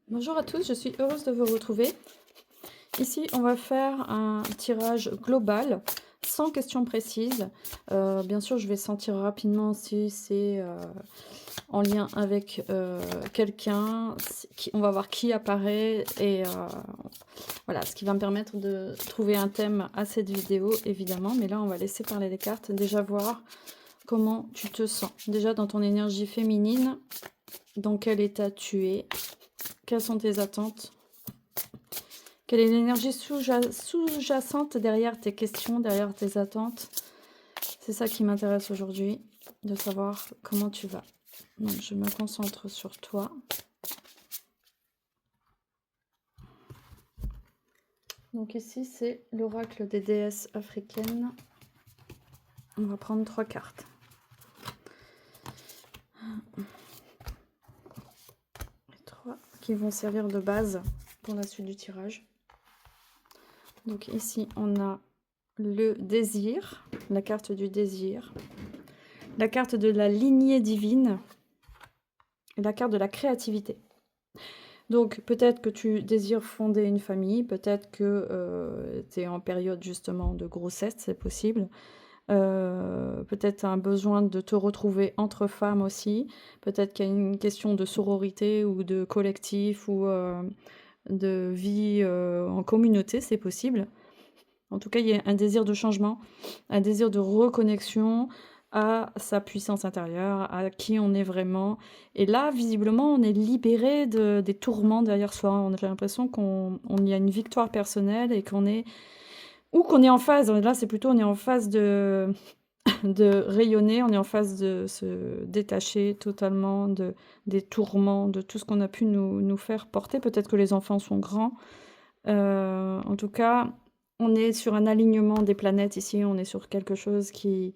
Bonjour à tous, je suis heureuse de vous retrouver. Ici, on va faire un tirage global, sans questions précises. Bien sûr, je vais sentir rapidement si c'est en lien avec quelqu'un. On va voir qui apparaît et voilà, ce qui va me permettre de trouver un thème à cette vidéo, évidemment. Mais là, on va laisser parler les cartes. Déjà voir comment tu te sens. Déjà dans ton énergie féminine, dans quel état tu es, quelles sont tes attentes. Quelle est l'énergie sous-jacente derrière tes questions, derrière tes attentes? C'est ça qui m'intéresse aujourd'hui, de savoir comment tu vas. Donc, je me concentre sur toi. Donc ici, c'est l'oracle des déesses africaines. On va prendre 3 cartes. Et 3 qui vont servir de base pour la suite du tirage. Donc ici, on a le désir, la carte du désir, la carte de la lignée divine et la carte de la créativité. Donc peut-être que tu désires fonder une famille, peut-être que tu es en période justement de grossesse, c'est possible. Peut-être tu as un besoin de te retrouver entre femmes aussi. Peut-être qu'il y a une question de sororité ou de collectif ou de vie en communauté, c'est possible. En tout cas, il y a un désir de changement, un désir de reconnexion à sa puissance intérieure, à qui on est vraiment. Et là, visiblement, on est libéré des tourments derrière soi. J'ai l'impression qu'on y a une victoire personnelle et qu'on est... Ou qu'on est en phase. Là, c'est plutôt on est en phase de, de rayonner, on est en phase de se détacher totalement des tourments, de tout ce qu'on a pu nous faire porter. Peut-être que les enfants sont grands. En tout cas, on est sur un alignement des planètes ici, on est sur quelque chose qui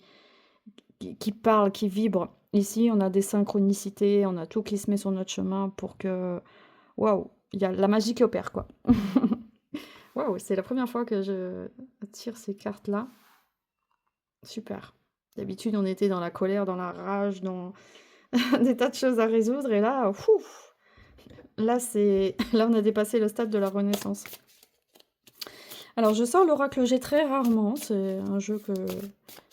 parle, qui vibre. Ici, on a des synchronicités, on a tout qui se met sur notre chemin pour que... Waouh, il y a la magie qui opère, quoi. Waouh, c'est la première fois que je tire ces cartes-là. Super. D'habitude, on était dans la colère, dans la rage, dans des tas de choses à résoudre, et là, ouf, là, là, on a dépassé le stade de la renaissance. Alors, je sors l'oracle G très rarement, c'est un jeu que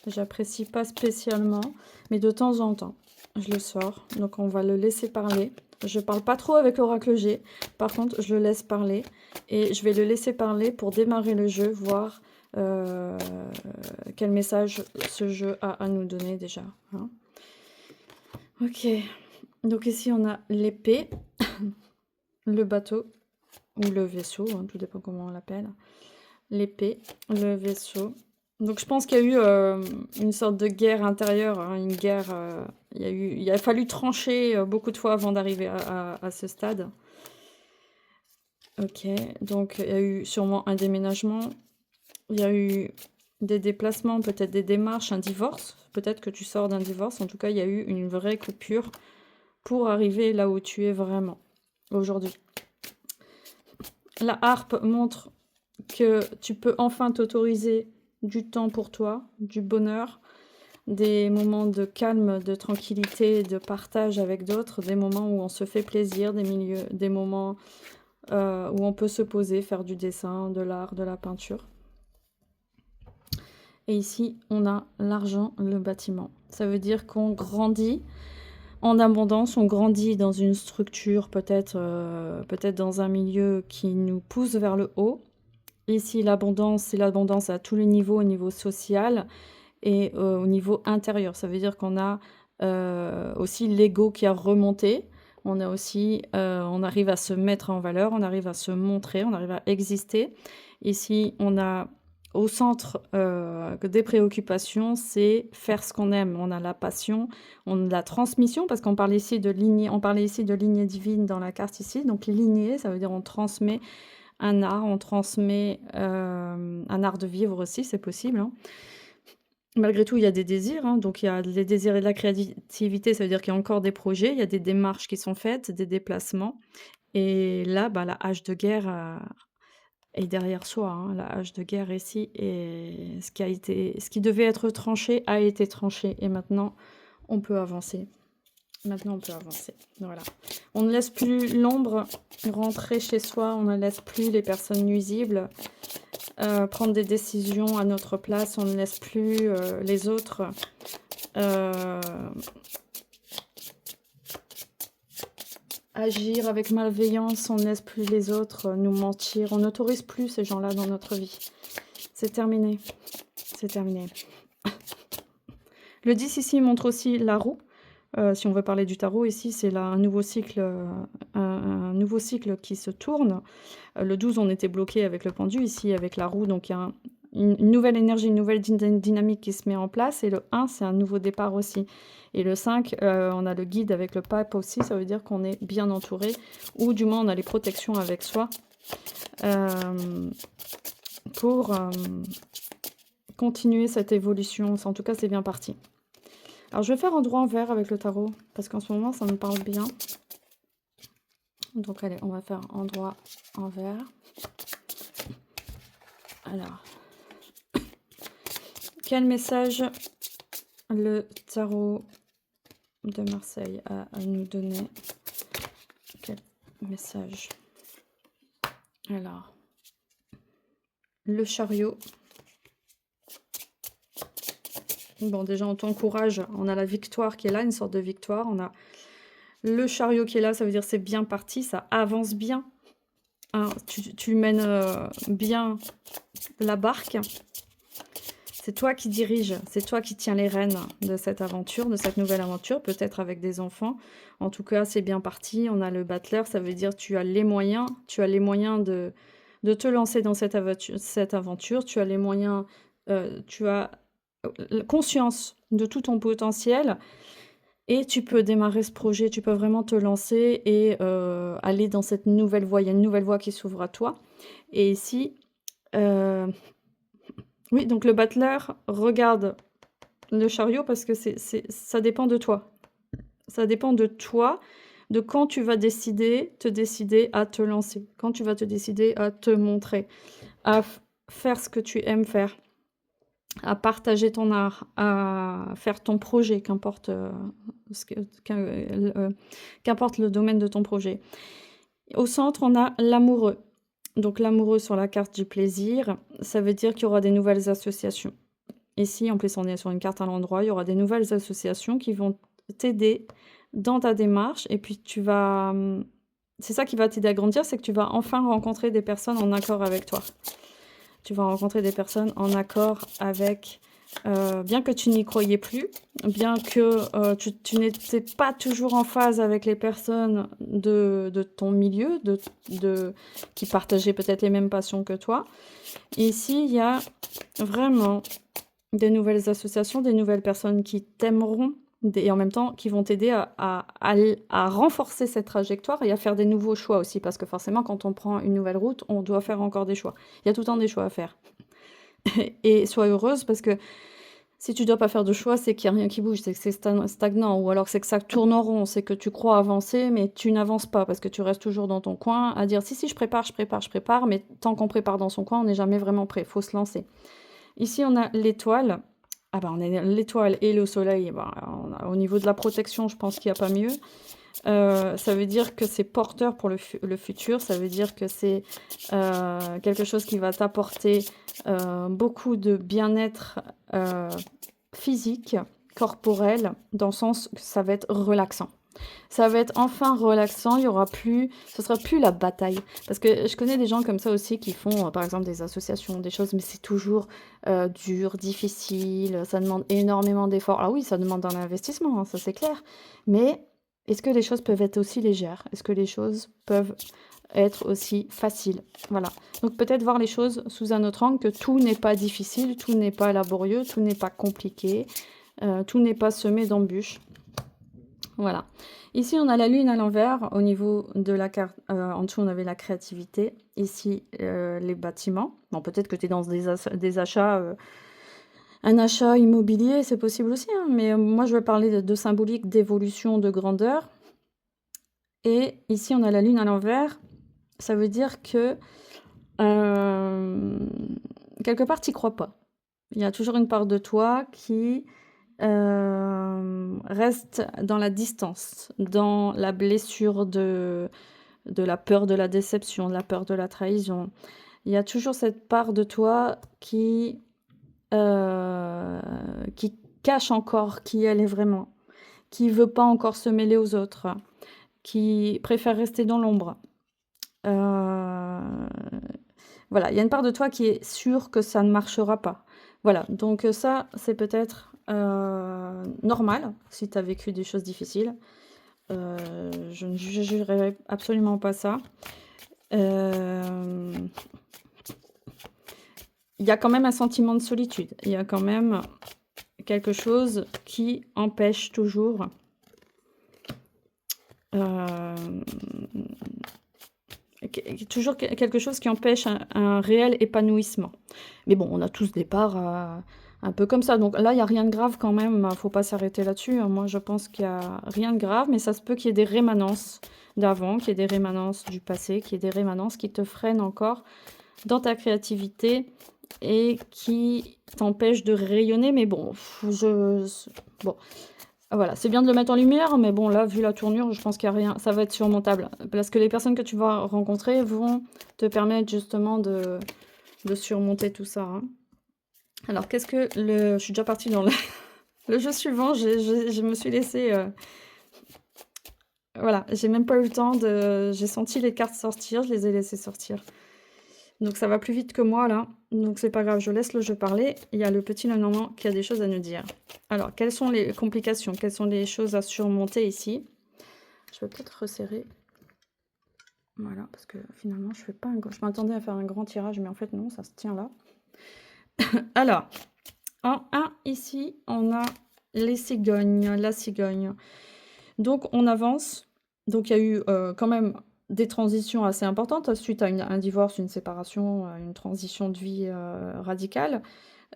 j'apprécie pas spécialement, mais de temps en temps, je le sors. Donc, on va le laisser parler. Je parle pas trop avec l'oracle G, par contre, je le laisse parler. Et je vais le laisser parler pour démarrer le jeu, voir quel message ce jeu a à nous donner déjà. Hein. Ok, donc ici, on a l'épée, le bateau, ou le vaisseau, hein, tout dépend comment on l'appelle. L'épée, le vaisseau. Donc je pense qu'il y a eu une sorte de guerre intérieure, hein, une guerre. Il a fallu trancher beaucoup de fois avant d'arriver à ce stade. Ok, donc il y a eu sûrement un déménagement, il y a eu des déplacements, peut-être des démarches, un divorce. Peut-être que tu sors d'un divorce. En tout cas, il y a eu une vraie coupure pour arriver là où tu es vraiment aujourd'hui. La harpe montre que tu peux enfin t'autoriser du temps pour toi, du bonheur, des moments de calme, de tranquillité, de partage avec d'autres, des moments où on se fait plaisir, des moments où on peut se poser, faire du dessin, de l'art, de la peinture. Et ici, on a l'argent, le bâtiment. Ça veut dire qu'on grandit en abondance, on grandit dans une structure, peut-être dans un milieu qui nous pousse vers le haut. Ici, l'abondance, c'est l'abondance à tous les niveaux, au niveau social et au niveau intérieur. Ça veut dire qu'on a aussi l'ego qui a remonté. On a aussi, on arrive à se mettre en valeur, on arrive à se montrer, on arrive à exister. Ici, on a au centre des préoccupations, c'est faire ce qu'on aime. On a la passion, on a la transmission, parce qu'on parle ici de lignée, on parlait ici de lignée divine dans la carte ici. Donc lignée, ça veut dire on transmet un art, on transmet un art de vivre aussi, c'est possible. Hein. Malgré tout, il y a des désirs, hein, donc il y a les désirs et de la créativité, ça veut dire qu'il y a encore des projets, il y a des démarches qui sont faites, des déplacements. Et là, bah, la hache de guerre est derrière soi. Hein, la hache de guerre ici, et ce qui devait être tranché a été tranché, et maintenant, on peut avancer. Maintenant, on peut avancer. Voilà. On ne laisse plus l'ombre rentrer chez soi. On ne laisse plus les personnes nuisibles prendre des décisions à notre place. On ne laisse plus les autres agir avec malveillance. On ne laisse plus les autres nous mentir. On n'autorise plus ces gens-là dans notre vie. C'est terminé. C'est terminé. Le 10 ici montre aussi la roue. Si on veut parler du tarot, ici, c'est un nouveau cycle qui se tourne. Le 12, on était bloqué avec le pendu, ici avec la roue. Donc, il y a une nouvelle énergie, une nouvelle dynamique qui se met en place. Et le 1, c'est un nouveau départ aussi. Et le 5, on a le guide avec le pape aussi. Ça veut dire qu'on est bien entouré. Ou du moins, on a les protections avec soi pour continuer cette évolution. En tout cas, c'est bien parti. Alors, je vais faire endroit en vert avec le tarot, parce qu'en ce moment, ça me parle bien. Donc, allez, on va faire endroit en vert. Alors, quel message le tarot de Marseille a à nous donner? Quel message? Alors, le chariot. Bon, déjà, on t'encourage. On a la victoire qui est là, une sorte de victoire. On a le chariot qui est là, ça veut dire c'est bien parti, ça avance bien. Hein, tu mènes bien la barque. C'est toi qui dirige, c'est toi qui tiens les rênes de cette aventure, de cette nouvelle aventure, peut-être avec des enfants. En tout cas, c'est bien parti. On a le battleur, ça veut dire tu as les moyens de te lancer dans cette aventure. Tu as les moyens, tu as conscience de tout ton potentiel et tu peux démarrer ce projet, tu peux vraiment te lancer et aller dans cette nouvelle voie. Il y a une nouvelle voie qui s'ouvre à toi. Et ici, oui, donc le battleur regarde le chariot parce que ça dépend de toi. Ça dépend de toi, de quand tu vas te décider à te lancer, quand tu vas te décider à te montrer, à faire ce que tu aimes faire, à partager ton art, à faire ton projet, qu'importe qu'importe le domaine de ton projet. Au centre, on a l'amoureux. Donc l'amoureux sur la carte du plaisir, ça veut dire qu'il y aura des nouvelles associations. Ici, en plus, on est sur une carte à l'endroit, il y aura des nouvelles associations qui vont t'aider dans ta démarche. Et puis, c'est ça qui va t'aider à grandir, c'est que tu vas enfin rencontrer des personnes en accord avec toi. Tu vas rencontrer des personnes en accord avec... bien que tu n'y croyais plus, bien que tu n'étais pas toujours en phase avec les personnes de ton milieu, qui partageaient peut-être les mêmes passions que toi. Et ici, il y a vraiment des nouvelles associations, des nouvelles personnes qui t'aimeront et en même temps qui vont t'aider à renforcer cette trajectoire et à faire des nouveaux choix aussi. Parce que forcément, quand on prend une nouvelle route, on doit faire encore des choix. Il y a tout le temps des choix à faire. Et sois heureuse parce que si tu dois pas faire de choix, c'est qu'il n'y a rien qui bouge, c'est que c'est stagnant, ou alors c'est que ça tourne en rond, c'est que tu crois avancer, mais tu n'avances pas, parce que tu restes toujours dans ton coin, à dire si, je prépare, mais tant qu'on prépare dans son coin, on n'est jamais vraiment prêt, il faut se lancer. Ici, on a l'étoile. Ah bah, on a l'étoile et le soleil, bah, au niveau de la protection, je pense qu'il n'y a pas mieux. Ça veut dire que c'est porteur pour le futur, ça veut dire que c'est quelque chose qui va t'apporter beaucoup de bien-être physique, corporel, dans le sens que ça va être relaxant. Ça va être enfin relaxant, il y aura plus, ce sera plus la bataille. Parce que je connais des gens comme ça aussi qui font, par exemple, des associations, des choses, mais c'est toujours dur, difficile, ça demande énormément d'efforts. Ah oui, ça demande un investissement, hein, ça c'est clair. Mais est-ce que les choses peuvent être aussi légères? Est-ce que les choses peuvent être aussi faciles? Voilà. Donc peut-être voir les choses sous un autre angle, que tout n'est pas difficile, tout n'est pas laborieux, tout n'est pas compliqué, tout n'est pas semé d'embûches. Voilà. Ici, on a la lune à l'envers. Au niveau de la carte, en dessous, on avait la créativité. Ici, les bâtiments. Bon, peut-être que tu es dans des achats, un achat immobilier, c'est possible aussi. Hein, mais moi, je vais parler de symbolique, d'évolution, de grandeur. Et ici, on a la lune à l'envers. Ça veut dire que, quelque part, tu n'y crois pas. Il y a toujours une part de toi qui reste dans la distance, dans la blessure de la peur de la déception, de la peur de la trahison. Il y a toujours cette part de toi qui cache encore qui elle est vraiment, qui veut pas encore se mêler aux autres, qui préfère rester dans l'ombre. Voilà, il y a une part de toi qui est sûre que ça ne marchera pas. Voilà, donc ça, c'est peut-être normal si tu as vécu des choses difficiles. Je ne jugerai absolument pas ça. Il y a quand même un sentiment de solitude. Il y a quand même quelque chose qui empêche toujours toujours quelque chose qui empêche un réel épanouissement. Mais bon, on a tous des parts un peu comme ça. Donc là, il n'y a rien de grave quand même. Il ne faut pas s'arrêter là-dessus. Moi, je pense qu'il n'y a rien de grave, mais ça se peut qu'il y ait des rémanences d'avant, qu'il y ait des rémanences du passé, qu'il y ait des rémanences qui te freinent encore dans ta créativité et qui t'empêchent de rayonner. Mais bon, bon. Voilà, c'est bien de le mettre en lumière, mais bon, là, vu la tournure, je pense qu'il n'y a rien, ça va être surmontable. Parce que les personnes que tu vas rencontrer vont te permettre justement de surmonter tout ça. Hein. Alors, qu'est-ce que le... Je suis déjà partie dans le jeu suivant, je me suis laissée... Voilà, j'ai même pas eu le temps de... J'ai senti les cartes sortir, je les ai laissées sortir. Donc ça va plus vite que moi là, donc c'est pas grave, je laisse le jeu parler. Il y a le petit Lenormand qui a des choses à nous dire. Alors, quelles sont les complications? Quelles sont les choses à surmonter ici? Je vais peut-être resserrer. Voilà, parce que finalement, je m'attendais à faire un grand tirage, mais en fait non, ça se tient là. Alors, en 1, ici, on a les cigognes, la cigogne. Donc, on avance. Donc, il y a eu quand même des transitions assez importantes suite à un divorce, une séparation, une transition de vie radicale.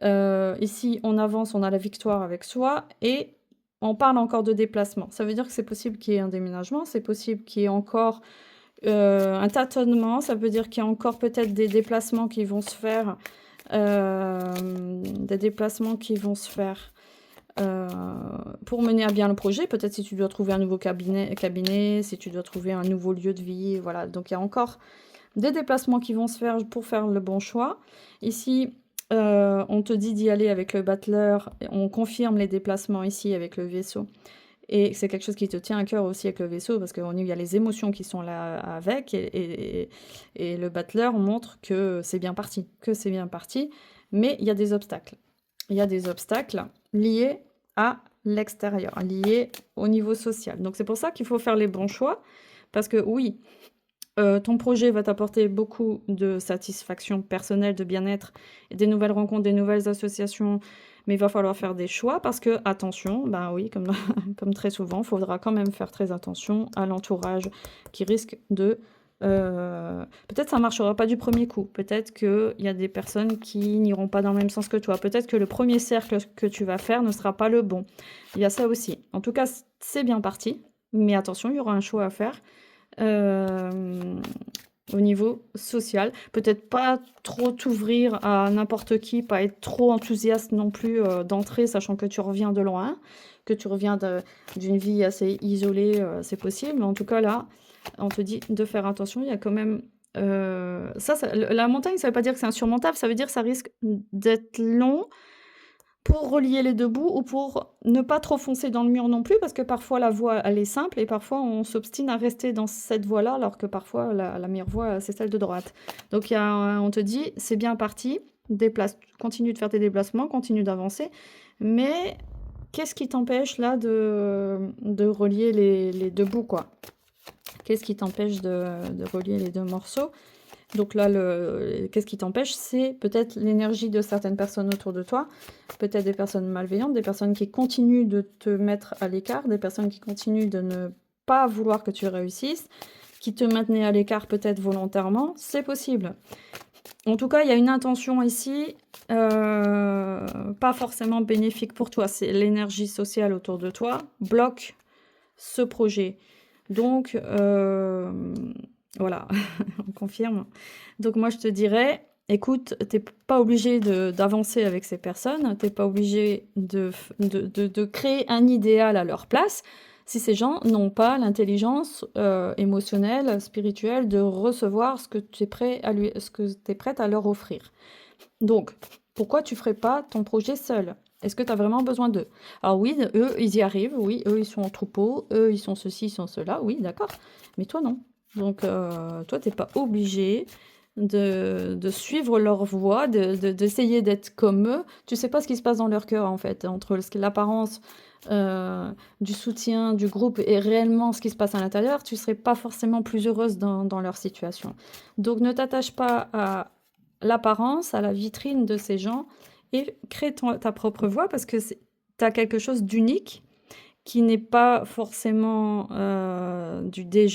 Ici, on avance, on a la victoire avec soi et on parle encore de déplacement. Ça veut dire que c'est possible qu'il y ait un déménagement, c'est possible qu'il y ait encore un tâtonnement, ça veut dire qu'il y a encore peut-être des déplacements qui vont se faire, pour mener à bien le projet. Peut-être si tu dois trouver un nouveau cabinet, si tu dois trouver un nouveau lieu de vie, voilà. Donc il y a encore des déplacements qui vont se faire pour faire le bon choix. Ici, on te dit d'y aller avec le battleur, on confirme les déplacements ici avec le vaisseau. Et c'est quelque chose qui te tient à cœur aussi avec le vaisseau, parce qu'il y a les émotions qui sont là avec, et le battleur montre que c'est bien parti, mais il y a des obstacles. Il y a des obstacles liés à l'extérieur, liés au niveau social. Donc c'est pour ça qu'il faut faire les bons choix, parce que oui, ton projet va t'apporter beaucoup de satisfaction personnelle, de bien-être, et des nouvelles rencontres, des nouvelles associations, mais il va falloir faire des choix parce que, attention, ben oui, comme, comme très souvent, il faudra quand même faire très attention à l'entourage qui risque de... peut-être ça ne marchera pas du premier coup, peut-être qu'il y a des personnes qui n'iront pas dans le même sens que toi, peut-être que le premier cercle que tu vas faire ne sera pas le bon. Il y a ça aussi. En tout cas, c'est bien parti, mais attention, il y aura un choix à faire. Au niveau social, peut-être pas trop t'ouvrir à n'importe qui, pas être trop enthousiaste non plus d'entrée, sachant que tu reviens de loin, que tu reviens d'une vie assez isolée, c'est possible, mais en tout cas là, on te dit de faire attention, il y a quand même... la montagne, ça veut pas dire que c'est insurmontable, ça veut dire que ça risque d'être long, pour relier les deux bouts ou pour ne pas trop foncer dans le mur non plus, parce que parfois la voie, elle est simple et parfois on s'obstine à rester dans cette voie-là, alors que parfois la meilleure voie, c'est celle de droite. Donc on te dit, c'est bien parti, continue de faire tes déplacements, continue d'avancer, mais qu'est-ce qui t'empêche là de relier les deux bouts, quoi? Qu'est-ce qui t'empêche de relier les deux morceaux? Donc là, qu'est-ce qui t'empêche? C'est peut-être l'énergie de certaines personnes autour de toi, peut-être des personnes malveillantes, des personnes qui continuent de te mettre à l'écart, des personnes qui continuent de ne pas vouloir que tu réussisses, qui te maintenaient à l'écart peut-être volontairement, c'est possible. En tout cas, il y a une intention ici, pas forcément bénéfique pour toi. C'est l'énergie sociale autour de toi bloque ce projet. Donc, voilà, on confirme. Donc moi, je te dirais, écoute, t'es pas obligé d'avancer avec ces personnes, t'es pas obligé de créer un idéal à leur place si ces gens n'ont pas l'intelligence émotionnelle, spirituelle de recevoir ce que tu es prêt à ce que tu es prête à leur offrir. Donc, pourquoi tu ferais pas ton projet seul? Est-ce que tu as vraiment besoin d'eux? Alors oui, eux, ils y arrivent, oui, eux, ils sont en troupeau, eux, ils sont ceci, ils sont cela, oui, d'accord. Mais toi, non. Donc, toi, t'es pas obligé de suivre leur voie, d'essayer d'être comme eux. Tu sais pas ce qui se passe dans leur cœur, en fait, entre l'apparence du soutien du groupe et réellement ce qui se passe à l'intérieur, tu serais pas forcément plus heureuse dans leur situation. Donc, ne t'attache pas à l'apparence, à la vitrine de ces gens et crée ta propre voix parce que tu as quelque chose d'unique qui n'est pas forcément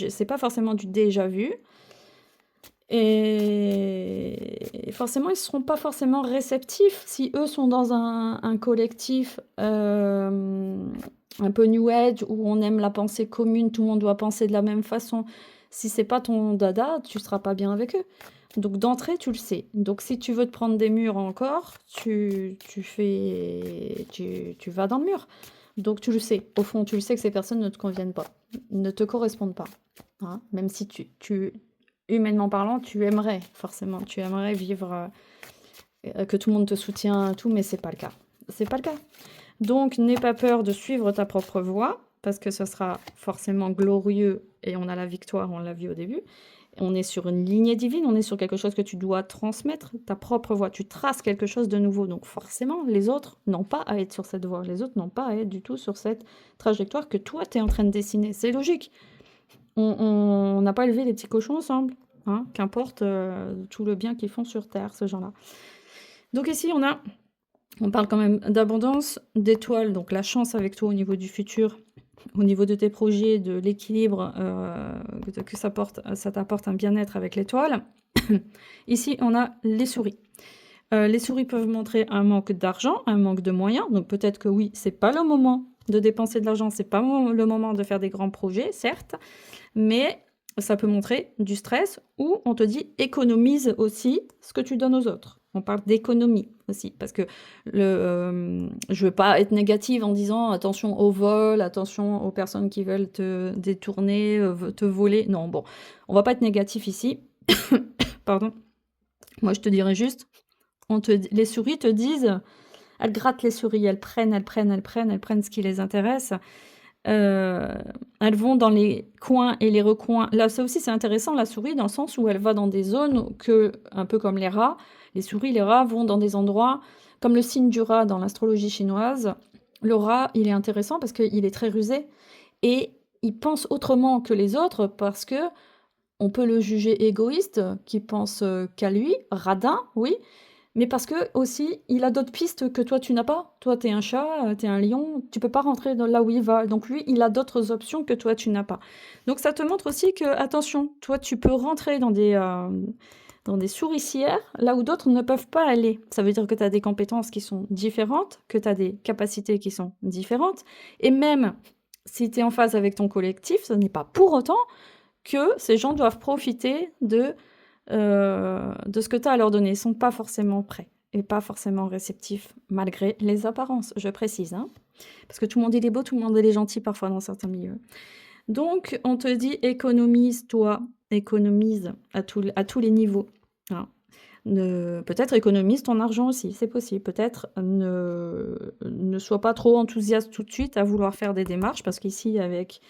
c'est pas forcément du déjà vu. Et forcément, ils ne seront pas forcément réceptifs si eux sont dans un collectif un peu New Age où on aime la pensée commune, tout le monde doit penser de la même façon. Si c'est pas ton dada, tu seras pas bien avec eux. Donc d'entrée, tu le sais. Donc si tu veux te prendre des murs encore, tu vas dans le mur. Donc tu le sais. Au fond, tu le sais que ces personnes ne te conviennent pas, ne te correspondent pas. Hein. Même si humainement parlant, tu aimerais forcément, tu aimerais vivre, que tout le monde te soutient, tout, mais c'est pas le cas. C'est pas le cas. Donc n'aie pas peur de suivre ta propre voie, parce que ce sera forcément glorieux et on a la victoire, on l'a vu au début. On est sur une lignée divine, on est sur quelque chose que tu dois transmettre, ta propre voie. Tu traces quelque chose de nouveau. Donc forcément, les autres n'ont pas à être sur cette voie. Les autres n'ont pas à être du tout sur cette trajectoire que toi, tu es en train de dessiner. C'est logique. On n'a pas élevé les petits cochons ensemble. Hein, qu'importe tout le bien qu'ils font sur Terre, ces gens-là. Donc ici, on parle quand même d'abondance, d'étoiles, donc la chance avec toi au niveau du futur, au niveau de tes projets, de l'équilibre que ça t'apporte un bien-être avec l'étoile. Ici, on a les souris. Les souris peuvent montrer un manque d'argent, un manque de moyens. Donc peut-être que oui, c'est pas le moment de dépenser de l'argent, c'est pas le moment de faire des grands projets, certes, mais ça peut montrer du stress ou on te dit économise aussi ce que tu donnes aux autres. On parle d'économie aussi, parce que je ne veux pas être négative en disant attention au vol, attention aux personnes qui veulent te détourner, te voler. Non, bon, on va pas être négatif ici. Pardon. Moi, je te dirais juste, les souris te disent, elles grattent les souris, elles prennent ce qui les intéresse. Elles vont dans les coins et les recoins. Là, ça aussi, c'est intéressant, la souris, dans le sens où elle va dans des zones un peu comme les rats, les souris, les rats vont dans des endroits comme le signe du rat dans l'astrologie chinoise. Le rat, il est intéressant parce qu'il est très rusé et il pense autrement que les autres parce que on peut le juger égoïste, qui pense qu'à lui, radin, oui, mais parce que aussi, il a d'autres pistes que toi, tu n'as pas. Toi, tu es un chat, tu es un lion, tu peux pas rentrer là où il va. Donc lui, il a d'autres options que toi, tu n'as pas. Donc ça te montre aussi que, attention, toi, tu peux rentrer dans des souricières, là où d'autres ne peuvent pas aller. Ça veut dire que tu as des compétences qui sont différentes, que tu as des capacités qui sont différentes. Et même si tu es en phase avec ton collectif, ce n'est pas pour autant que ces gens doivent profiter de ce que tu as à leur donner. Ils ne sont pas forcément prêts et pas forcément réceptifs, malgré les apparences, je précise. Hein, parce que tout le monde il est beau, tout le monde il est gentil parfois dans certains milieux. Donc, on te dit économise-toi, économise à tous les niveaux. Hein. Peut-être économise ton argent aussi, c'est possible. Peut-être ne sois pas trop enthousiaste tout de suite à vouloir faire des démarches, parce qu'ici, avec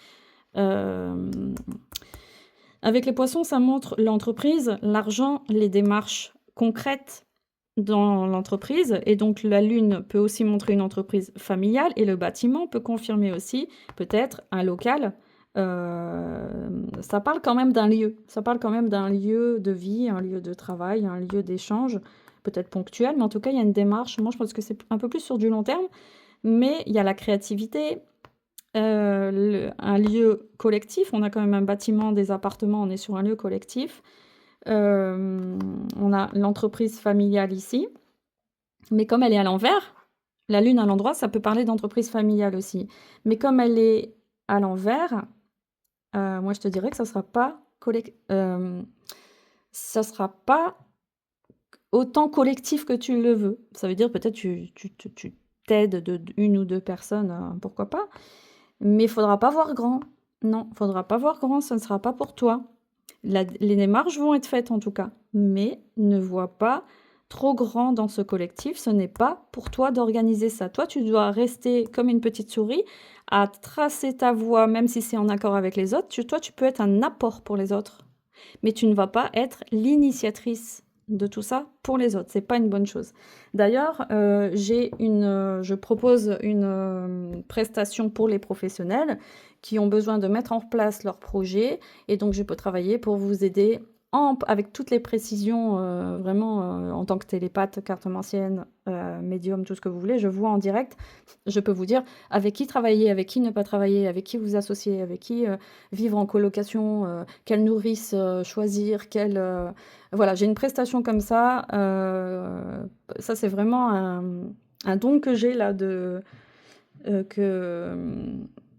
les poissons, ça montre l'entreprise, l'argent, les démarches concrètes dans l'entreprise. Et donc, la lune peut aussi montrer une entreprise familiale et le bâtiment peut confirmer aussi peut-être un local. Ça parle quand même d'un lieu. Ça parle quand même d'un lieu de vie, un lieu de travail, un lieu d'échange, peut-être ponctuel. Mais en tout cas, il y a une démarche. Moi, je pense que c'est un peu plus sur du long terme. Mais il y a la créativité, un lieu collectif. On a quand même un bâtiment, des appartements, on est sur un lieu collectif. On a l'entreprise familiale ici. Mais comme elle est à l'envers, la lune à l'endroit, ça peut parler d'entreprise familiale aussi. Mais comme elle est à l'envers, moi je te dirais que ça sera pas autant collectif que tu le veux. Ça veut dire peut-être tu t'aides de une ou deux personnes, pourquoi pas, mais il faudra pas voir grand. Non, il faudra pas voir grand, ça ne sera pas pour toi. Les démarches vont être faites en tout cas, mais ne vois pas trop grand dans ce collectif. Ce n'est pas pour toi d'organiser ça. Toi, tu dois rester comme une petite souris à tracer ta voie, même si c'est en accord avec les autres. Toi, tu peux être un apport pour les autres, mais tu ne vas pas être l'initiatrice de tout ça pour les autres. C'est pas une bonne chose. D'ailleurs, je propose une prestation pour les professionnels qui ont besoin de mettre en place leur projet, et donc je peux travailler pour vous aider avec toutes les précisions, vraiment, en tant que télépathe, cartomancienne, médium, tout ce que vous voulez. Je vois en direct, je peux vous dire avec qui travailler, avec qui ne pas travailler, avec qui vous associer, avec qui vivre en colocation, quelle nourrice choisir, voilà, j'ai une prestation comme ça. Ça, c'est vraiment un don que j'ai là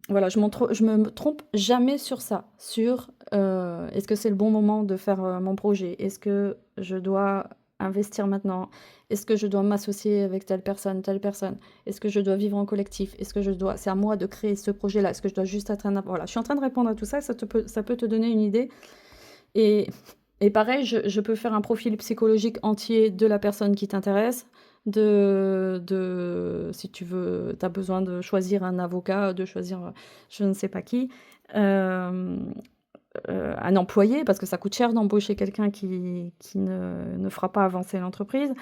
voilà, je me trompe jamais sur ça, sur est-ce que c'est le bon moment de faire mon projet? Est-ce que je dois investir maintenant? Est-ce que je dois m'associer avec telle personne, telle personne? Est-ce que je dois vivre en collectif? Est-ce que c'est à moi de créer ce projet-là? Est-ce que je dois juste être un... Voilà, je suis en train de répondre à tout ça, ça peut te donner une idée. Et, et pareil, je peux faire un profil psychologique entier de la personne qui t'intéresse, si tu veux, tu as besoin de choisir un avocat, de choisir je ne sais pas qui, un employé, parce que ça coûte cher d'embaucher quelqu'un qui ne fera pas avancer l'entreprise.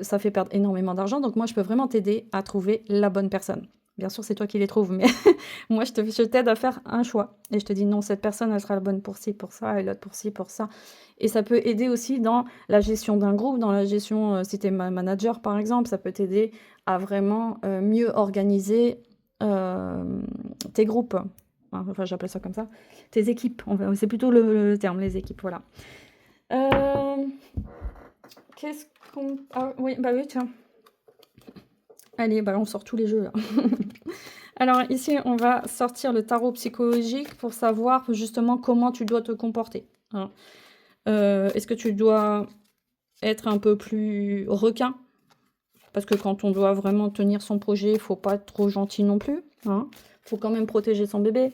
Ça fait perdre énormément d'argent. Donc moi, je peux vraiment t'aider à trouver la bonne personne. Bien sûr, c'est toi qui les trouves, mais moi, je t'aide à faire un choix. Et je te dis, non, cette personne, elle sera la bonne pour ci, pour ça, et l'autre pour ci, pour ça. Et ça peut aider aussi dans la gestion d'un groupe, dans la gestion, si tu es manager, par exemple, ça peut t'aider à vraiment mieux organiser tes groupes. Enfin, j'appelle ça comme ça. Tes équipes, c'est plutôt le terme, les équipes, voilà. Qu'est-ce qu'on... Ah oui, bah oui, tiens. Allez, bah on sort tous les jeux là. Alors ici, on va sortir le tarot psychologique pour savoir justement comment tu dois te comporter. Hein. Est-ce que tu dois être un peu plus requin? Parce que quand on doit vraiment tenir son projet, il ne faut pas être trop gentil non plus. Hein. Faut quand même protéger son bébé.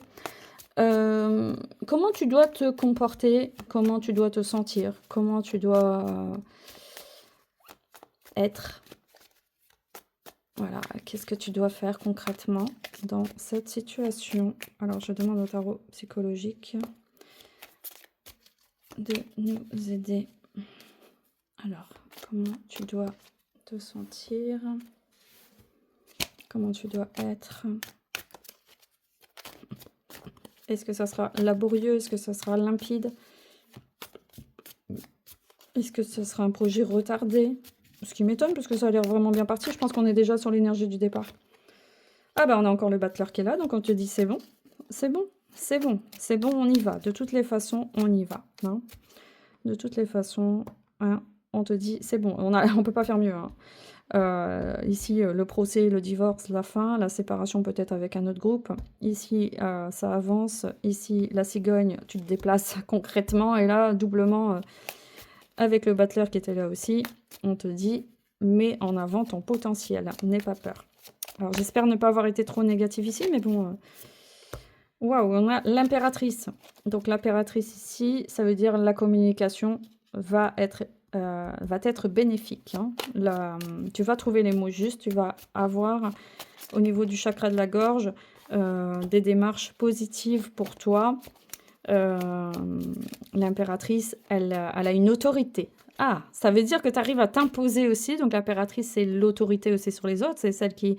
Comment tu dois te comporter? Comment tu dois te sentir? Comment tu dois être? Voilà, qu'est-ce que tu dois faire concrètement dans cette situation? Alors, je demande au tarot psychologique de nous aider. Alors, comment tu dois te sentir? Comment tu dois être? Est-ce que ça sera laborieux? Est-ce que ça sera limpide? Est-ce que ce sera un projet retardé? Ce qui m'étonne parce que ça a l'air vraiment bien parti. Je pense qu'on est déjà sur l'énergie du départ. Ah bah on a encore le battleur qui est là, donc on te dit c'est bon, c'est bon, c'est bon, c'est bon, on y va. De toutes les façons, on y va. Hein. De toutes les façons, hein, on te dit c'est bon, on peut pas faire mieux. Hein. Ici, le procès, le divorce, la fin, la séparation peut-être avec un autre groupe. Ici, ça avance. Ici, la cigogne, tu te déplaces concrètement. Et là, doublement, avec le battleur qui était là aussi, on te dit, mets en avant ton potentiel. N'aie pas peur. Alors, j'espère ne pas avoir été trop négative ici, mais bon... Waouh, on a l'impératrice. Donc, l'impératrice ici, ça veut dire la communication va être bénéfique. Hein. Tu vas trouver les mots justes, tu vas avoir au niveau du chakra de la gorge des démarches positives pour toi. L'impératrice, elle a une autorité. Ah, ça veut dire que tu arrives à t'imposer aussi. Donc l'impératrice, c'est l'autorité aussi sur les autres. C'est celle qui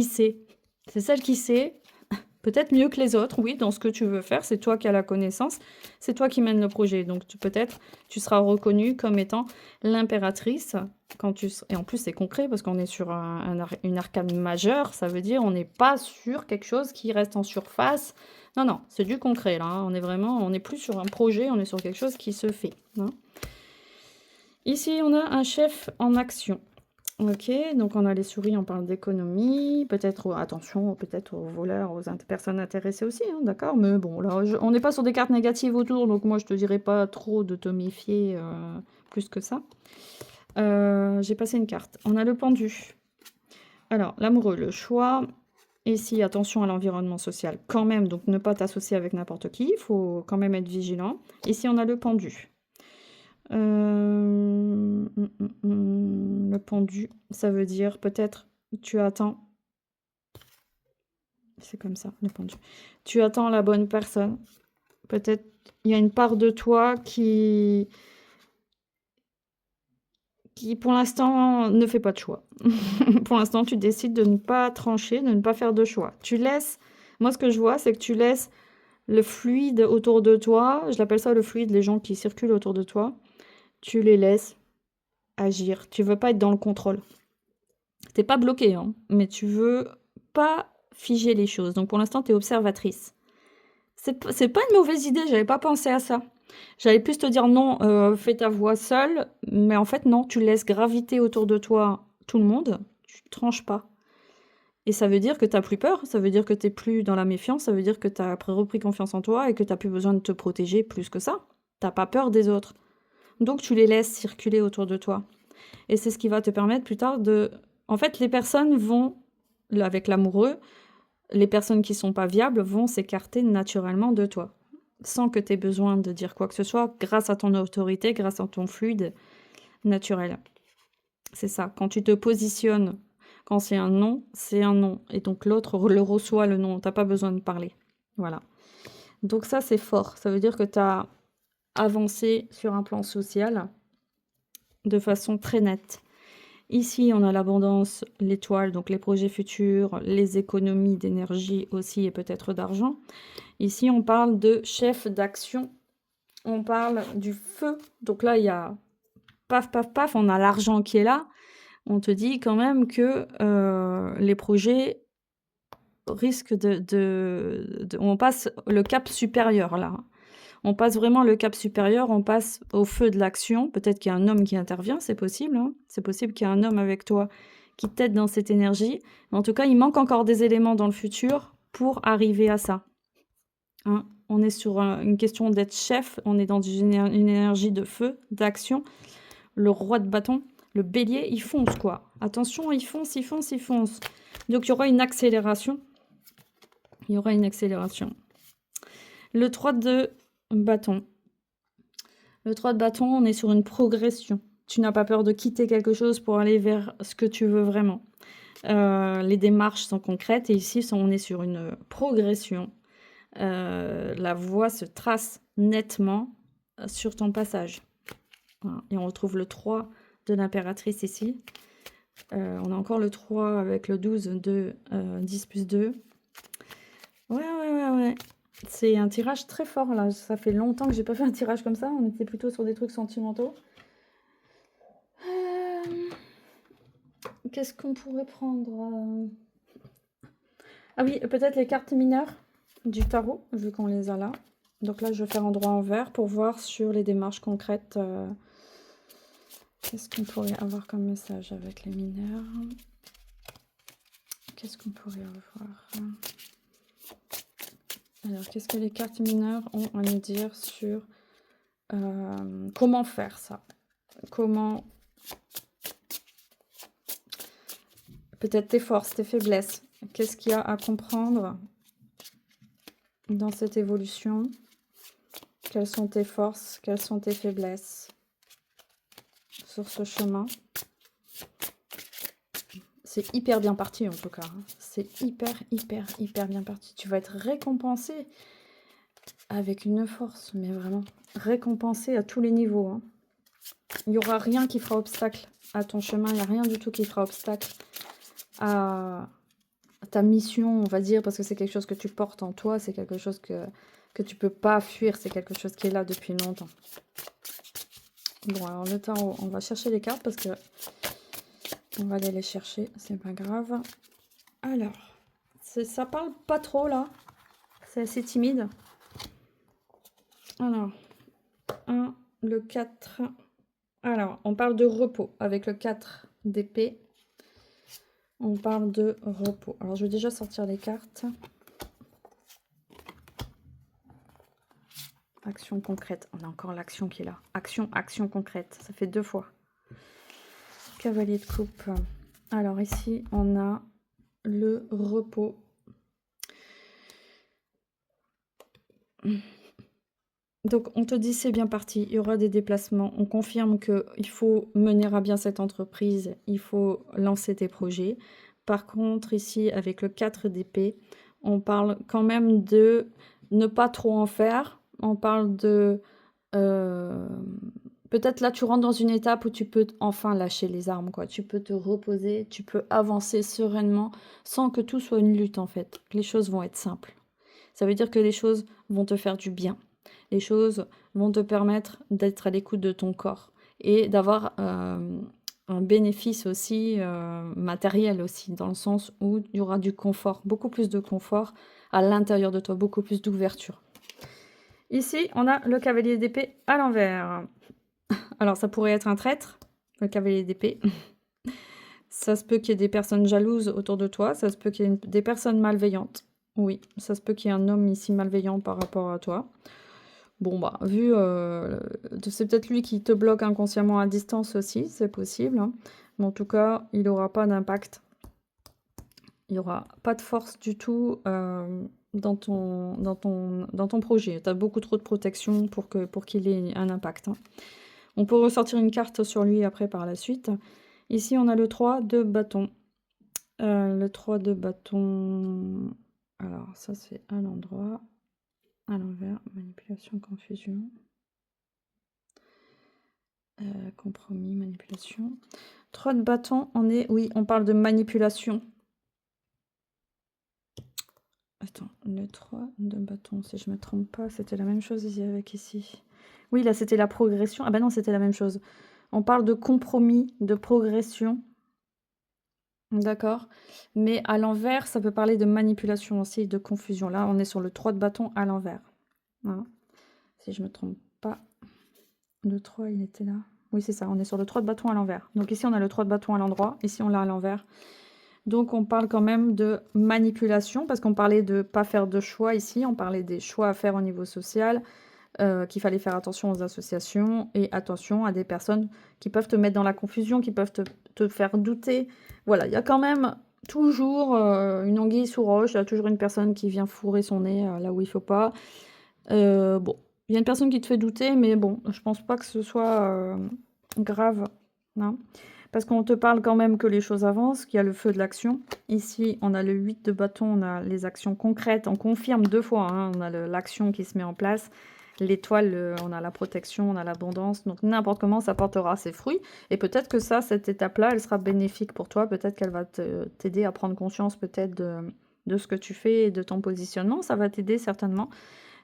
sait. C'est celle qui sait. Peut-être mieux que les autres, oui, dans ce que tu veux faire. C'est toi qui as la connaissance. C'est toi qui mènes le projet. Donc, peut-être, tu seras reconnue comme étant l'impératrice. Et en plus, c'est concret parce qu'on est sur une arcane majeure. Ça veut dire on n'est pas sur quelque chose qui reste en surface. Non, non, c'est du concret, là. Hein. On n'est plus sur un projet, on est sur quelque chose qui se fait. Hein. Ici, on a un chef en action. Ok, donc on a les souris, on parle d'économie, peut-être, attention, peut-être aux voleurs, aux personnes intéressées aussi, hein, d'accord, mais bon, là, on n'est pas sur des cartes négatives autour, donc moi je te dirais pas trop de te méfier plus que ça. J'ai passé une carte. On a le pendu. Alors, l'amoureux, le choix. Ici, attention à l'environnement social quand même, donc ne pas t'associer avec n'importe qui, il faut quand même être vigilant. Ici, on a le pendu. Le pendu, ça veut dire peut-être tu attends. C'est comme ça, le pendu. Tu attends la bonne personne. Peut-être il y a une part de toi qui pour l'instant ne fait pas de choix. Pour l'instant, tu décides de ne pas trancher, de ne pas faire de choix. Tu laisses, moi ce que je vois, c'est que tu laisses le fluide autour de toi, je l'appelle ça le fluide, les gens qui circulent autour de toi, tu les laisses agir. Tu veux pas être dans le contrôle. T'es pas bloqué, hein, mais tu veux pas figer les choses. Donc pour l'instant, tu es observatrice. C'est pas une mauvaise idée, j'avais pas pensé à ça. J'allais plus te dire non, fais ta voix seule, mais en fait non, tu laisses graviter autour de toi tout le monde, tu tranches pas. Et ça veut dire que t'as plus peur, ça veut dire que t'es plus dans la méfiance, ça veut dire que t'as repris confiance en toi et que t'as plus besoin de te protéger plus que ça. T'as pas peur des autres. Donc tu les laisses circuler autour de toi. Et c'est ce qui va te permettre plus tard de... En fait, les personnes vont, avec l'amoureux, les personnes qui sont pas viables vont s'écarter naturellement de toi, sans que tu aies besoin de dire quoi que ce soit, grâce à ton autorité, grâce à ton fluide naturel. C'est ça. Quand tu te positionnes, quand c'est un non, c'est un non. Et donc l'autre le reçoit le non. T'as pas besoin de parler. Voilà. Donc ça, c'est fort. Ça veut dire que tu as avancé sur un plan social de façon très nette. Ici, on a l'abondance, l'étoile, donc les projets futurs, les économies d'énergie aussi et peut-être d'argent. Ici, on parle de chef d'action. On parle du feu. Donc là, il y a paf, paf, paf, on a l'argent qui est là. On te dit quand même que les projets risquent on passe le cap supérieur là. On passe vraiment le cap supérieur, on passe au feu de l'action. Peut-être qu'il y a un homme qui intervient, c'est possible, hein. C'est possible qu'il y ait un homme avec toi qui t'aide dans cette énergie. Mais en tout cas, il manque encore des éléments dans le futur pour arriver à ça. Hein. On est sur une question d'être chef, on est dans une énergie de feu, d'action. Le roi de bâton, le bélier, il fonce quoi. Attention, il fonce, il fonce, il fonce. Donc il y aura une accélération. Il y aura une accélération. Le 3 de bâton. Le 3 de bâton, on est sur une progression. Tu n'as pas peur de quitter quelque chose pour aller vers ce que tu veux vraiment. Les démarches sont concrètes et ici, on est sur une progression. La voie se trace nettement sur ton passage. Voilà. Et on retrouve le 3 de l'impératrice ici. On a encore le 3 avec le 12 de 10 plus 2. Ouais. C'est un tirage très fort là. Ça fait longtemps que j'ai pas fait un tirage comme ça. On était plutôt sur des trucs sentimentaux. Qu'est-ce qu'on pourrait prendre Ah oui, peut-être les cartes mineures du tarot, vu qu'on les a là. Donc là, je vais faire endroit en vert pour voir sur les démarches concrètes. Qu'est-ce qu'on pourrait avoir comme message avec les mineurs? Qu'est-ce qu'on pourrait avoir? Alors, qu'est-ce que les cartes mineures ont à nous dire sur comment faire ça? Comment... Peut-être tes forces, tes faiblesses. Qu'est-ce qu'il y a à comprendre dans cette évolution? Quelles sont tes forces? Quelles sont tes faiblesses sur ce chemin? C'est hyper bien parti en tout cas. C'est hyper bien parti. Tu vas être récompensé avec une force, mais vraiment récompensé à tous les niveaux. Hein. Il n'y aura rien qui fera obstacle à ton chemin. Il n'y a rien du tout qui fera obstacle à ta mission, on va dire, parce que c'est quelque chose que tu portes en toi. C'est quelque chose que tu peux pas fuir. C'est quelque chose qui est là depuis longtemps. Bon, alors le tarot, on va chercher les cartes parce que on va aller les chercher, c'est pas grave. Alors, ça parle pas trop là. C'est assez timide. Alors, 1, le 4. Alors, on parle de repos avec le 4 d'épée. on parle de repos. Alors, je vais déjà sortir les cartes. Action concrète. On a encore l'action qui est là. Action, action concrète. Ça fait 2 fois. Cavalier de coupe. Alors, ici, on a le repos. Donc, on te dit c'est bien parti, il y aura des déplacements. On confirme qu'il faut mener à bien cette entreprise, il faut lancer tes projets. Par contre, ici, avec le 4 d'épée, on parle quand même de ne pas trop en faire. On parle de... peut-être là, tu rentres dans une étape où tu peux enfin lâcher les armes, quoi. Tu peux te reposer, tu peux avancer sereinement sans que tout soit une lutte, en fait. Les choses vont être simples. Ça veut dire que les choses vont te faire du bien. Les choses vont te permettre d'être à l'écoute de ton corps et d'avoir un bénéfice aussi matériel aussi, dans le sens où il y aura du confort, beaucoup plus de confort à l'intérieur de toi, beaucoup plus d'ouverture. Ici, on a le cavalier d'épée à l'envers. Alors, ça pourrait être un traître, le cavalier d'épée. Ça se peut qu'il y ait des personnes jalouses autour de toi, ça se peut qu'il y ait des personnes malveillantes. Oui, ça se peut qu'il y ait un homme ici malveillant par rapport à toi. Bon, bah, vu, c'est peut-être lui qui te bloque inconsciemment à distance aussi, c'est possible. Hein. Mais en tout cas, il n'aura pas d'impact. Il n'y aura pas de force du tout dans ton projet. Tu as beaucoup trop de protection pour qu'il ait un impact. Hein. On peut ressortir une carte sur lui après par la suite. Ici, on a le 3 de bâton. Le 3 de bâton... Alors, ça, c'est à l'endroit. À l'envers, manipulation, confusion. Compromis, manipulation. 3 de bâton, on est... Oui, on parle de manipulation. Attends, le 3 de bâton, si je ne me trompe pas, c'était la même chose ici avec ici. Oui, là, c'était la progression. Ah ben non, c'était la même chose. On parle de compromis, de progression. D'accord. Mais à l'envers, ça peut parler de manipulation aussi, de confusion. Là, on est sur le 3 de bâton à l'envers. Voilà. Si je ne me trompe pas. Le 3, il était là. Oui, c'est ça. On est sur le 3 de bâton à l'envers. Donc ici, on a le 3 de bâton à l'endroit. Ici, on l'a à l'envers. Donc, on parle quand même de manipulation parce qu'on parlait de ne pas faire de choix ici. On parlait des choix à faire au niveau social, qu'il fallait faire attention aux associations et attention à des personnes qui peuvent te mettre dans la confusion, qui peuvent te faire douter. Voilà, il y a quand même toujours une anguille sous roche. Il y a toujours une personne qui vient fourrer son nez là où il ne faut pas. Bon, il y a une personne qui te fait douter, mais bon, je pense pas que ce soit grave, hein, parce qu'on te parle quand même que les choses avancent, qu'il y a le feu de l'action. Ici, on a le 8 de bâton, on a les actions concrètes, on confirme 2 fois, hein, on a l'action qui se met en place, l'étoile, on a la protection, on a l'abondance, donc n'importe comment, ça portera ses fruits, et peut-être que ça, cette étape-là, elle sera bénéfique pour toi, peut-être qu'elle va t'aider à prendre conscience peut-être de ce que tu fais et de ton positionnement, ça va t'aider certainement,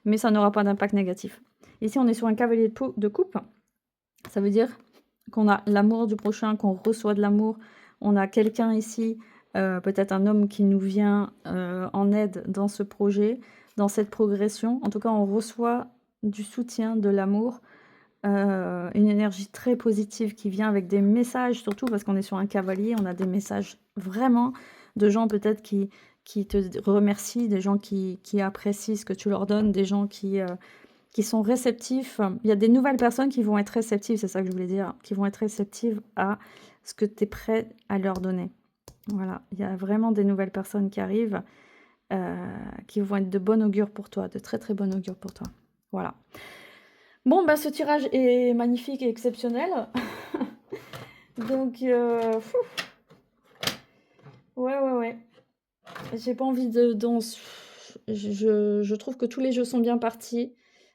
mais ça n'aura pas d'impact négatif. Ici, on est sur un cavalier de coupe. Ça veut dire qu'on a l'amour du prochain, qu'on reçoit de l'amour. On a quelqu'un ici, peut-être un homme qui nous vient en aide dans ce projet, dans cette progression. En tout cas, on reçoit du soutien, de l'amour, une énergie très positive qui vient avec des messages, surtout parce qu'on est sur un cavalier, on a des messages vraiment de gens peut-être qui te remercient, des gens qui apprécient ce que tu leur donnes, des gens qui sont réceptifs. Il y a des nouvelles personnes qui vont être réceptives, c'est ça que je voulais dire, qui vont être réceptives à ce que tu es prêt à leur donner. Voilà, il y a vraiment des nouvelles personnes qui arrivent, qui vont être de bon augure pour toi, de très très bon augure pour toi. Voilà. Bon, bah, ce tirage est magnifique et exceptionnel. Donc, ouais. J'ai pas envie de... Je trouve que tous les jeux sont bien partis.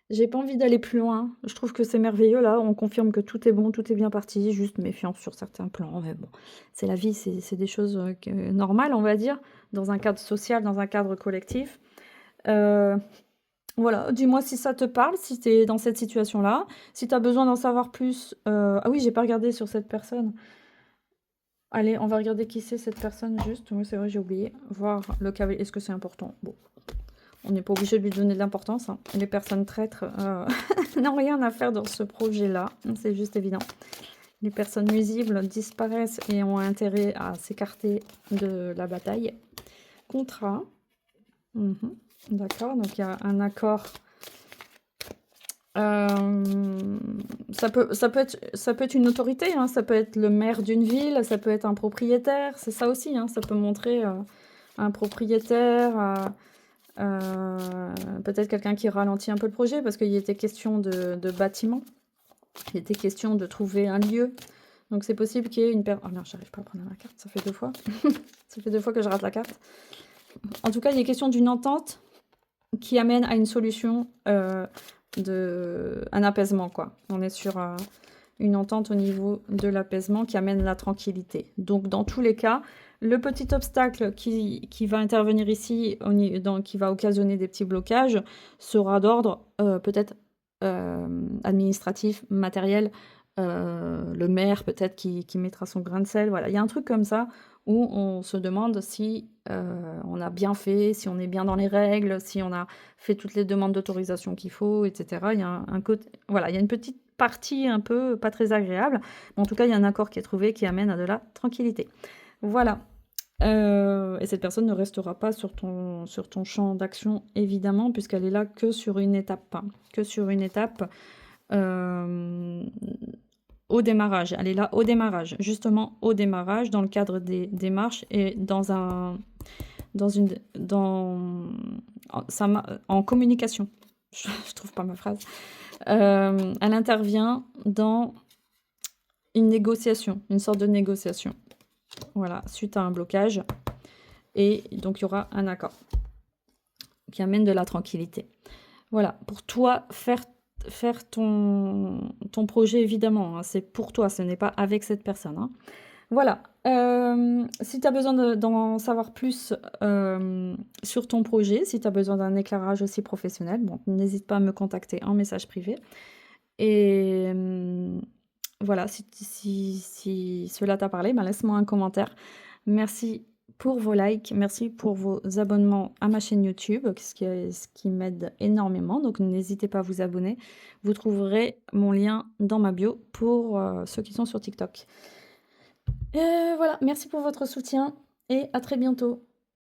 J'ai pas envie d'aller plus loin. Je trouve que c'est merveilleux, là. On confirme que tout est bon, tout est bien parti. Juste méfiance sur certains plans. Mais bon, c'est la vie, c'est des choses normales, on va dire, dans un cadre social, dans un cadre collectif. Voilà, dis-moi si ça te parle, si tu es dans cette situation-là. Si tu as besoin d'en savoir plus... Ah oui, j'ai pas regardé sur cette personne. Allez, on va regarder qui c'est cette personne juste. Oui, c'est vrai, j'ai oublié. Voir le cavalier. Est-ce que c'est important? Bon, on n'est pas obligé de lui donner de l'importance. Hein. Les personnes traîtres n'ont rien à faire dans ce projet-là. C'est juste évident. Les personnes nuisibles disparaissent et ont intérêt à s'écarter de la bataille. Contrat. D'accord, donc il y a un accord. Ça peut être une autorité, hein, ça peut être le maire d'une ville, ça peut être un propriétaire, c'est ça aussi, hein, ça peut montrer un propriétaire, peut-être quelqu'un qui ralentit un peu le projet, parce qu'il y était question de bâtiment, il était question de trouver un lieu, donc c'est possible qu'il y ait une personne... Oh non, j'arrive pas à prendre la carte, ça fait 2 fois, ça fait 2 fois que je rate la carte. En tout cas, il est question d'une entente qui amène à une solution, un apaisement, quoi. On est sur une entente au niveau de l'apaisement qui amène la tranquillité. Donc, dans tous les cas, le petit obstacle qui va intervenir ici, qui va occasionner des petits blocages, sera d'ordre peut-être administratif, matériel, le maire peut-être qui mettra son grain de sel. Voilà, il y a un truc comme ça où on se demande si on a bien fait, si on est bien dans les règles, si on a fait toutes les demandes d'autorisation qu'il faut, etc. Il y a un côté, voilà, il y a une petite partie un peu pas très agréable, mais en tout cas, il y a un accord qui est trouvé qui amène à de la tranquillité. Voilà. Et cette personne ne restera pas sur ton champ d'action, évidemment, puisqu'elle est là que sur une étape, hein, que sur une étape au démarrage. Elle est là au démarrage, justement au démarrage, dans le cadre des démarches et en communication. Je trouve pas ma phrase. Elle intervient dans une négociation, une sorte de négociation. Voilà, suite à un blocage. Et donc, il y aura un accord qui amène de la tranquillité. Voilà, pour toi, faire ton projet, évidemment, hein, c'est pour toi, ce n'est pas avec cette personne. Hein. Voilà, si tu as besoin d'en savoir plus sur ton projet, si tu as besoin d'un éclairage aussi professionnel, bon, n'hésite pas à me contacter en message privé. Et voilà, si cela t'a parlé, ben laisse-moi un commentaire. Merci pour vos likes, merci pour vos abonnements à ma chaîne YouTube, ce qui m'aide énormément. Donc n'hésitez pas à vous abonner. Vous trouverez mon lien dans ma bio pour ceux qui sont sur TikTok. Voilà, merci pour votre soutien et à très bientôt.